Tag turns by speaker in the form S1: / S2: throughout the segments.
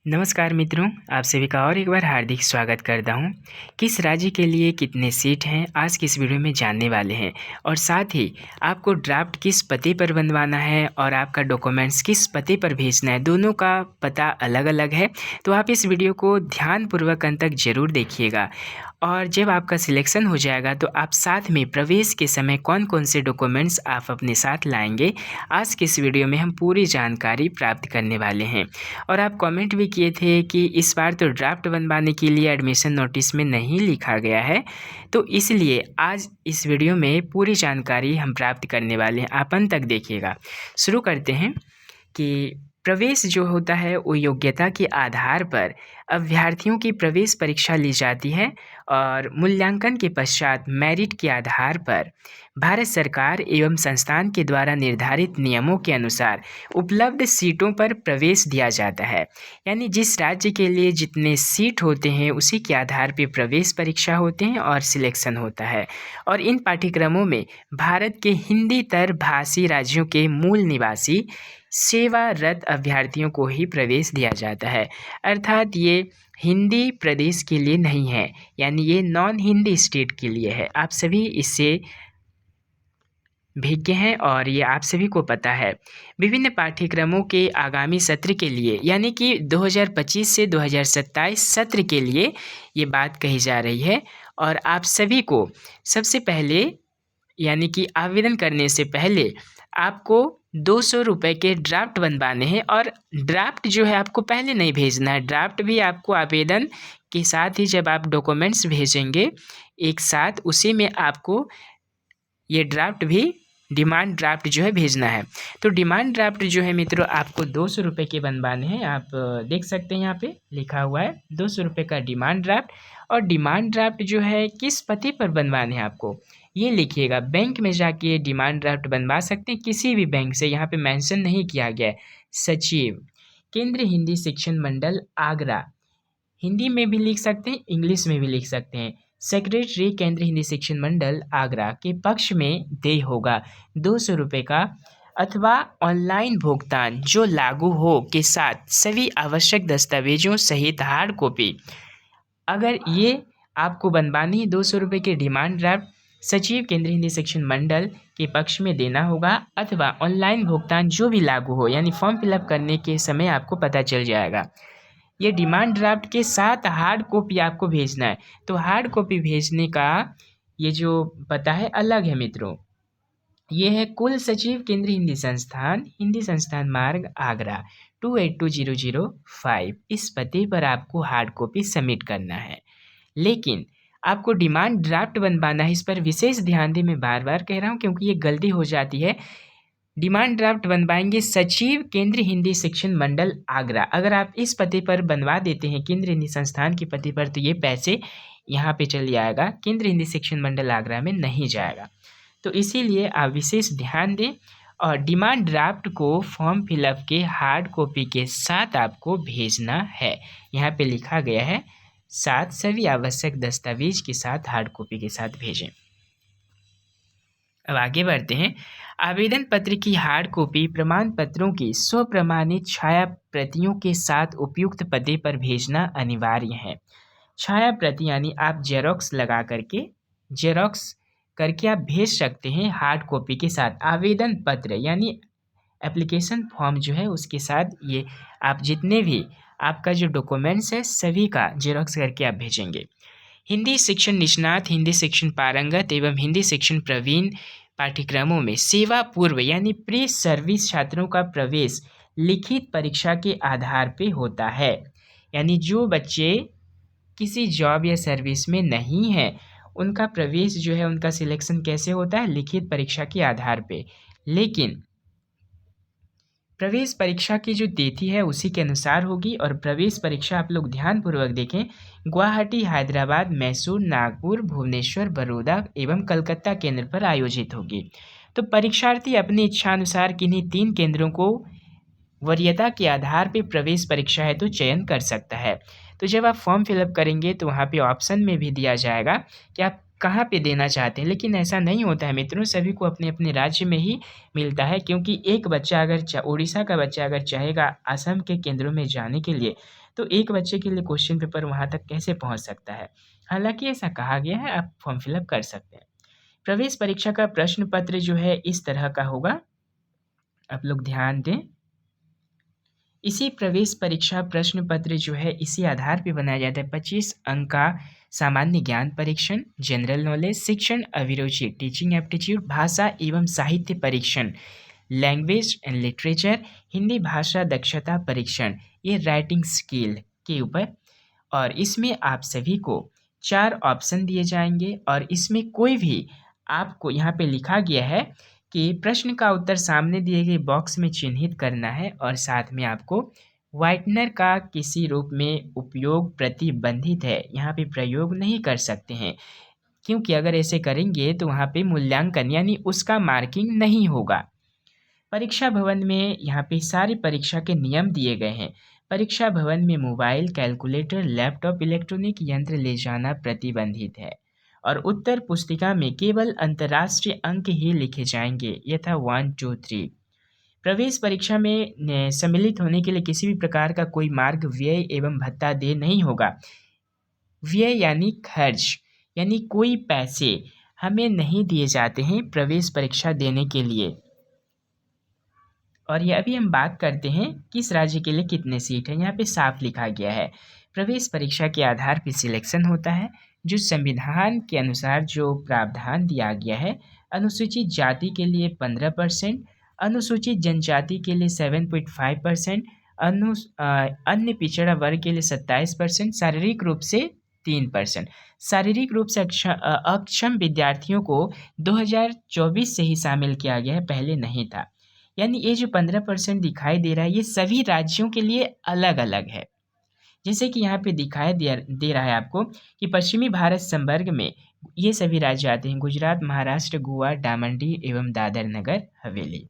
S1: नमस्कार मित्रों, आप सभी का और एक बार हार्दिक स्वागत करता हूं। किस राज्य के लिए कितने सीट हैं आज की इस वीडियो में जानने वाले हैं और साथ ही आपको ड्राफ्ट किस पते पर बनवाना है और आपका डॉक्यूमेंट्स किस पते पर भेजना है, दोनों का पता अलग अलग है। तो आप इस वीडियो को ध्यानपूर्वक अंत तक ज़रूर देखिएगा और जब आपका सिलेक्शन हो जाएगा तो आप साथ में प्रवेश के समय कौन कौन से डॉक्यूमेंट्स आप अपने साथ लाएंगे, आज की इस वीडियो में हम पूरी जानकारी प्राप्त करने वाले हैं। और आप कमेंट भी किए थे कि इस बार तो ड्राफ्ट बनवाने के लिए एडमिशन नोटिस में नहीं लिखा गया है, तो इसलिए आज इस वीडियो में पूरी जानकारी हम प्राप्त करने वाले हैं। आप अंत तक देखिएगा। शुरू करते हैं कि प्रवेश जो होता है वो योग्यता के आधार पर अभ्यर्थियों की प्रवेश परीक्षा ली जाती है और मूल्यांकन के पश्चात मेरिट के आधार पर भारत सरकार एवं संस्थान के द्वारा निर्धारित नियमों के अनुसार उपलब्ध सीटों पर प्रवेश दिया जाता है। यानी जिस राज्य के लिए जितने सीट होते हैं उसी के आधार पर प्रवेश परीक्षा होते हैं और सिलेक्शन होता है। और इन पाठ्यक्रमों में भारत के हिंदीतर भाषी राज्यों के मूल निवासी सेवारत अभ्यर्थियों को ही प्रवेश दिया जाता है, अर्थात ये हिंदी प्रदेश के लिए नहीं है, यानी ये नॉन हिंदी स्टेट के लिए है। आप सभी इससे भिज्ञ हैं और ये आप सभी को पता है। विभिन्न पाठ्यक्रमों के आगामी सत्र के लिए यानी कि 2025 से 2027 सत्र के लिए ये बात कही जा रही है। और आप सभी को सबसे पहले यानी कि आवेदन करने से पहले आपको 200 रुपये के ड्राफ्ट बनवाने हैं और ड्राफ्ट जो है आपको पहले नहीं भेजना है। ड्राफ्ट भी आपको आवेदन के साथ ही जब आप डॉक्यूमेंट्स भेजेंगे एक साथ, उसी में आपको ये ड्राफ्ट भी डिमांड ड्राफ्ट जो है भेजना है। तो डिमांड ड्राफ्ट जो है मित्रों आपको 200 रुपये के बनवाने हैं। आप देख सकते हैं यहाँ पे लिखा हुआ है 200 रुपये का डिमांड ड्राफ्ट। और डिमांड ड्राफ्ट जो है किस पते पर बनवाने हैं आपको ये लिखिएगा। बैंक में जाके ये डिमांड ड्राफ्ट बनवा सकते हैं, किसी भी बैंक से, यहाँ पे मेंशन नहीं किया गया है। सचिव केंद्रीय हिंदी शिक्षण मंडल आगरा, हिंदी में भी लिख सकते हैं, इंग्लिश में भी लिख सकते हैं। सेक्रेटरी केंद्रीय हिंदी शिक्षण मंडल आगरा के पक्ष में देय होगा 200 रुपये का, अथवा ऑनलाइन भुगतान जो लागू हो के साथ सभी आवश्यक दस्तावेजों सहित हार्ड कॉपी। अगर ये आपको बनवानी है 200 रुपये के डिमांड ड्राफ्ट, सचिव केंद्रीय हिंदी शिक्षण मंडल के पक्ष में देना होगा, अथवा ऑनलाइन भुगतान जो भी लागू हो, यानी फॉर्म फिलअप करने के समय आपको पता चल जाएगा। ये डिमांड ड्राफ्ट के साथ हार्ड कॉपी आपको भेजना है। तो हार्ड कॉपी भेजने का ये जो पता है अलग है मित्रों। ये है कुल सचिव केंद्रीय हिंदी संस्थान मार्ग आगरा 282005। इस पते पर आपको हार्ड कॉपी सबमिट करना है। लेकिन आपको डिमांड ड्राफ्ट बनवाना है, इस पर विशेष ध्यान दें। मैं बार बार कह रहा हूँ क्योंकि ये गलती हो जाती है। डिमांड ड्राफ्ट बनवाएंगे सचिव केंद्रीय हिंदी शिक्षण मंडल आगरा। अगर आप इस पते पर बनवा देते हैं केंद्रीय हिंदी संस्थान के पते पर, तो ये पैसे यहाँ पे चल जाएगा, केंद्रीय हिंदी शिक्षण मंडल आगरा में नहीं जाएगा। तो इसीलिए आप विशेष ध्यान दें और डिमांड ड्राफ्ट को फॉर्म फिलअप के हार्ड कॉपी के साथ आपको भेजना है। यहाँ पे लिखा गया है साथ सभी आवश्यक दस्तावेज के साथ हार्ड कॉपी के साथ भेजें। अब आगे बढ़ते हैं। आवेदन पत्र की हार्ड कॉपी प्रमाण पत्रों की स्वप्रमाणित छाया प्रतियों के साथ उपयुक्त पते पर भेजना अनिवार्य है। छाया प्रति यानी आप जेरोक्स लगा करके आप भेज सकते हैं हार्ड कॉपी के साथ। आवेदन पत्र यानी एप्लीकेशन फॉर्म जो है उसके साथ ये आप जितने भी आपका जो डॉक्यूमेंट्स है सभी का जेरोक्स करके आप भेजेंगे। हिंदी शिक्षण निष्णात, हिंदी शिक्षण पारंगत एवं हिंदी शिक्षण प्रवीण पाठ्यक्रमों में सेवा पूर्व यानी प्री सर्विस छात्रों का प्रवेश लिखित परीक्षा के आधार पे होता है। यानी जो बच्चे किसी जॉब या सर्विस में नहीं हैं उनका प्रवेश जो है, उनका सिलेक्शन कैसे होता है, लिखित परीक्षा के आधार पे। लेकिन प्रवेश परीक्षा की जो तिथि है उसी के अनुसार होगी। और प्रवेश परीक्षा आप लोग ध्यानपूर्वक देखें, गुवाहाटी, हैदराबाद, मैसूर, नागपुर, भुवनेश्वर, बड़ौदा एवं कलकत्ता केंद्र पर आयोजित होगी। तो परीक्षार्थी अपनी इच्छानुसार किन्हीं 3 केंद्रों को वरीयता के आधार पर प्रवेश परीक्षा हेतु चयन कर सकता है। तो जब आप फॉर्म फिलअप करेंगे तो वहाँ पे ऑप्शन में भी दिया जाएगा कि आप कहाँ पे देना चाहते हैं। लेकिन ऐसा नहीं होता है मित्रों, सभी को अपने अपने राज्य में ही मिलता है। क्योंकि एक बच्चा अगर उड़ीसा का बच्चा अगर चाहेगा असम के केंद्रों में जाने के लिए तो एक बच्चे के लिए क्वेश्चन पेपर वहाँ तक कैसे पहुँच सकता है? हालाँकि ऐसा कहा गया है, आप फॉर्म फिलअप कर सकते हैं। प्रवेश परीक्षा का प्रश्न पत्र जो है इस तरह का होगा, आप लोग ध्यान दें। इसी प्रवेश परीक्षा प्रश्न पत्र जो है इसी आधार पे बनाया जाता है। 25 अंक का सामान्य ज्ञान परीक्षण, जनरल नॉलेज, शिक्षण अभिरुचि, टीचिंग एप्टीट्यूड, भाषा एवं साहित्य परीक्षण, लैंग्वेज एंड लिटरेचर, हिंदी भाषा दक्षता परीक्षण, ये राइटिंग स्किल के ऊपर। और इसमें आप सभी को 4 ऑप्शन दिए जाएंगे और इसमें कोई भी आपको यहाँ पे लिखा गया है कि प्रश्न का उत्तर सामने दिए गए बॉक्स में चिन्हित करना है और साथ में आपको व्हाइटनर का किसी रूप में उपयोग प्रतिबंधित है, यहाँ पे प्रयोग नहीं कर सकते हैं, क्योंकि अगर ऐसे करेंगे तो वहाँ पे मूल्यांकन यानी उसका मार्किंग नहीं होगा। परीक्षा भवन में यहाँ पे सारी परीक्षा के नियम दिए गए हैं। परीक्षा भवन में मोबाइल, कैलकुलेटर, लैपटॉप, इलेक्ट्रॉनिक यंत्र ले जाना प्रतिबंधित है और उत्तर पुस्तिका में केवल अंतर्राष्ट्रीय अंक ही लिखे जाएंगे, यथा 1, 2, 3। प्रवेश परीक्षा में सम्मिलित होने के लिए किसी भी प्रकार का कोई मार्ग, व्यय एवं भत्ता देय नहीं होगा। व्यय यानी खर्च, यानी कोई पैसे हमें नहीं दिए जाते हैं प्रवेश परीक्षा देने के लिए। और ये अभी हम बात करते हैं किस राज्य के लिए कितने सीट हैं। यहाँ पे साफ लिखा गया है, प्रवेश परीक्षा के आधार पर सिलेक्शन होता है जो संविधान के अनुसार जो प्रावधान दिया गया है। अनुसूचित जाति के लिए 15%, अनुसूचित जनजाति के लिए 7.5%, अन्य पिछड़ा वर्ग के लिए 27%, शारीरिक रूप से 3%। शारीरिक रूप से अक्षम विद्यार्थियों को 2024 से ही शामिल किया गया है, पहले नहीं था। यानी ये जो 15% दिखाई दे रहा है ये सभी राज्यों के लिए अलग अलग है। जैसे कि यहाँ पे दिखाई दे रहा है आपको कि पश्चिमी भारत संवर्ग में ये सभी राज्य आते हैं, गुजरात, महाराष्ट्र, गोवा, डामन डीव एवं दादर नगर हवेली।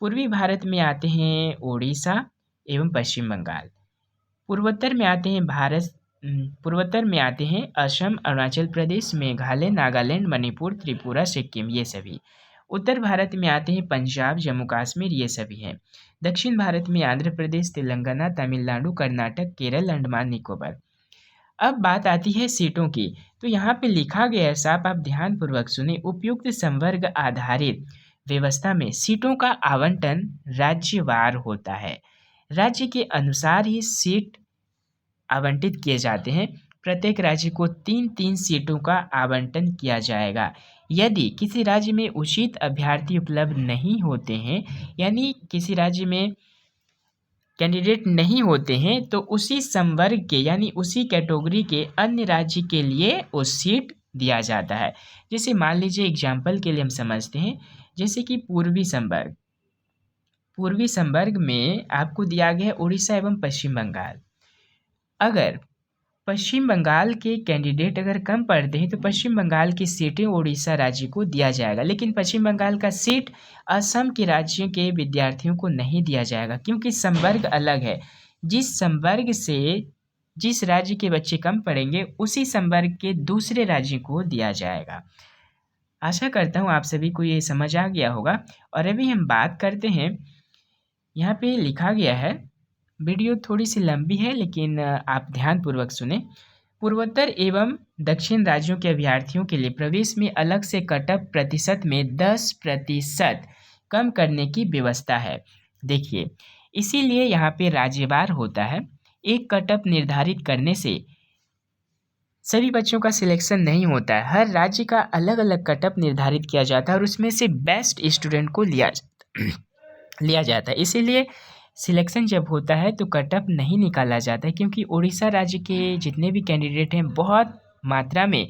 S1: पूर्वी भारत में आते हैं उड़ीसा एवं पश्चिम बंगाल। पूर्वोत्तर में आते हैं असम, अरुणाचल प्रदेश, मेघालय, नागालैंड, मणिपुर, त्रिपुरा, सिक्किम, ये सभी। उत्तर भारत में आते हैं पंजाब, जम्मू कश्मीर, ये सभी हैं। दक्षिण भारत में आंध्र प्रदेश, तेलंगाना, तमिलनाडु, कर्नाटक, केरल, अंडमान निकोबार। अब बात आती है सीटों की, तो यहाँ पे लिखा गया है साहब, आप ध्यानपूर्वक सुने। उपयुक्त संवर्ग आधारित व्यवस्था में सीटों का आवंटन राज्यवार होता है। राज्य के अनुसार ही सीट आवंटित किए जाते हैं। प्रत्येक राज्य को 3-3 सीटों का आवंटन किया जाएगा। यदि किसी राज्य में उचित अभ्यर्थी उपलब्ध नहीं होते हैं, यानी किसी राज्य में कैंडिडेट नहीं होते हैं, तो उसी संवर्ग के यानी उसी कैटेगरी के अन्य राज्य के लिए वो सीट दिया जाता है। जैसे मान लीजिए एग्जाम्पल के लिए हम समझते हैं, जैसे कि पूर्वी संवर्ग में आपको दिया गया है उड़ीसा एवं पश्चिम बंगाल। अगर पश्चिम बंगाल के कैंडिडेट अगर कम पड़ते हैं तो पश्चिम बंगाल की सीटें उड़ीसा राज्य को दिया जाएगा, लेकिन पश्चिम बंगाल का सीट असम के राज्यों के विद्यार्थियों को नहीं दिया जाएगा, क्योंकि संवर्ग अलग है। जिस संवर्ग से जिस राज्य के बच्चे कम पड़ेंगे उसी संवर्ग के दूसरे राज्य को दिया जाएगा। आशा करता हूँ आप सभी को ये समझ आ गया होगा। और अभी हम बात करते हैं, यहाँ पे लिखा गया है, वीडियो थोड़ी सी लंबी है लेकिन आप ध्यानपूर्वक सुने। पूर्वोत्तर एवं दक्षिण राज्यों के अभ्यर्थियों के लिए प्रवेश में अलग से कटअप प्रतिशत में 10% कम करने की व्यवस्था है। देखिए, इसीलिए यहाँ पे राज्यवार होता है। एक कटअप निर्धारित करने से सभी बच्चों का सिलेक्शन नहीं होता है। हर राज्य का अलग अलग कटअप निर्धारित किया जाता है और उसमें से बेस्ट स्टूडेंट को लिया जाता है। इसीलिए सिलेक्शन जब होता है तो कटअप नहीं निकाला जाता है, क्योंकि उड़ीसा राज्य के जितने भी कैंडिडेट हैं बहुत मात्रा में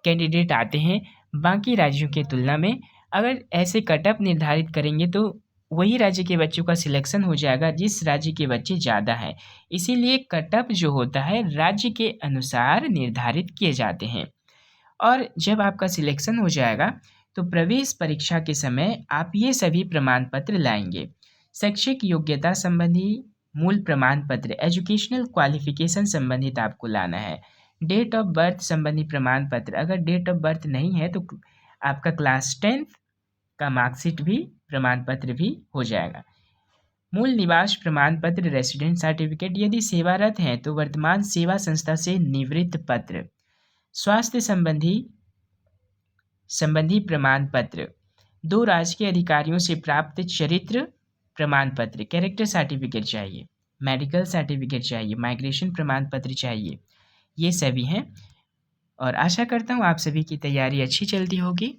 S1: कैंडिडेट आते हैं बाकी राज्यों के तुलना में। अगर ऐसे कटअप निर्धारित करेंगे तो वही राज्य के बच्चों का सिलेक्शन हो जाएगा जिस राज्य के बच्चे ज़्यादा हैं। इसीलिए कटअप जो होता है राज्य के अनुसार निर्धारित किए जाते हैं। और जब आपका सिलेक्शन हो जाएगा तो प्रवेश परीक्षा के समय आप ये सभी प्रमाण पत्र लाएंगे। शैक्षिक योग्यता संबंधी मूल प्रमाण पत्र, एजुकेशनल क्वालिफिकेशन संबंधित आपको लाना है। डेट ऑफ बर्थ संबंधी प्रमाण पत्र, अगर डेट ऑफ बर्थ नहीं है तो आपका क्लास 10th का मार्कशीट भी प्रमाण पत्र भी हो जाएगा। मूल निवास प्रमाण पत्र रेसिडेंट सर्टिफिकेट, यदि सेवारत हैं तो वर्तमान सेवा संस्था से निवृत्त पत्र। स्वास्थ्य संबंधी प्रमाण पत्र, 2 राजकीय अधिकारियों से प्राप्त चरित्र प्रमाण पत्र, कैरेक्टर सर्टिफिकेट चाहिए, मेडिकल सर्टिफिकेट चाहिए, माइग्रेशन प्रमाण पत्र चाहिए। ये सभी हैं और आशा करता हूँ आप सभी की तैयारी अच्छी चलती होगी।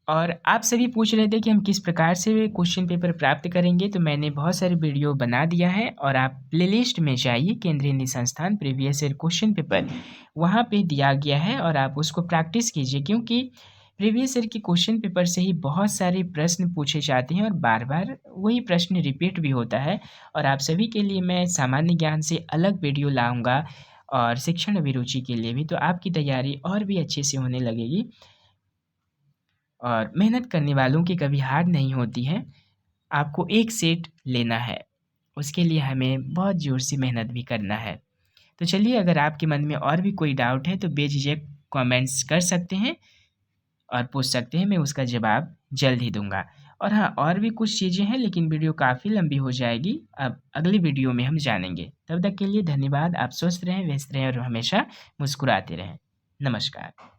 S1: और आप सभी पूछ रहे थे कि हम किस प्रकार से क्वेश्चन पेपर प्राप्त करेंगे, तो मैंने बहुत सारे वीडियो बना दिया है और आप प्लेलिस्ट में जाइए, केंद्रीय हिंदी संस्थान प्रीवियस ईयर क्वेश्चन पेपर वहाँ पे दिया गया है और आप उसको प्रैक्टिस कीजिए, क्योंकि प्रीवियस ईयर के क्वेश्चन पेपर से ही बहुत सारे प्रश्न पूछे जाते हैं और बार बार वही प्रश्न रिपीट भी होता है। और आप सभी के लिए मैं सामान्य ज्ञान से अलग वीडियो लाऊंगा और शिक्षण अभिरुचि के लिए भी, तो आपकी तैयारी और भी अच्छे से होने लगेगी। और मेहनत करने वालों की कभी हार नहीं होती है। आपको एक सेट लेना है, उसके लिए हमें बहुत ज़ोर से मेहनत भी करना है। तो चलिए, अगर आपके मन में और भी कोई डाउट है तो बेझिझक कमेंट्स कर सकते हैं और पूछ सकते हैं, मैं उसका जवाब जल्द ही दूँगा। और हाँ, और भी कुछ चीज़ें हैं लेकिन वीडियो काफ़ी लंबी हो जाएगी, अब अगली वीडियो में हम जानेंगे। तब तक के लिए धन्यवाद। आप स्वस्थ रहें, व्यस्त रहें और हमेशा मुस्कुराते रहें। नमस्कार।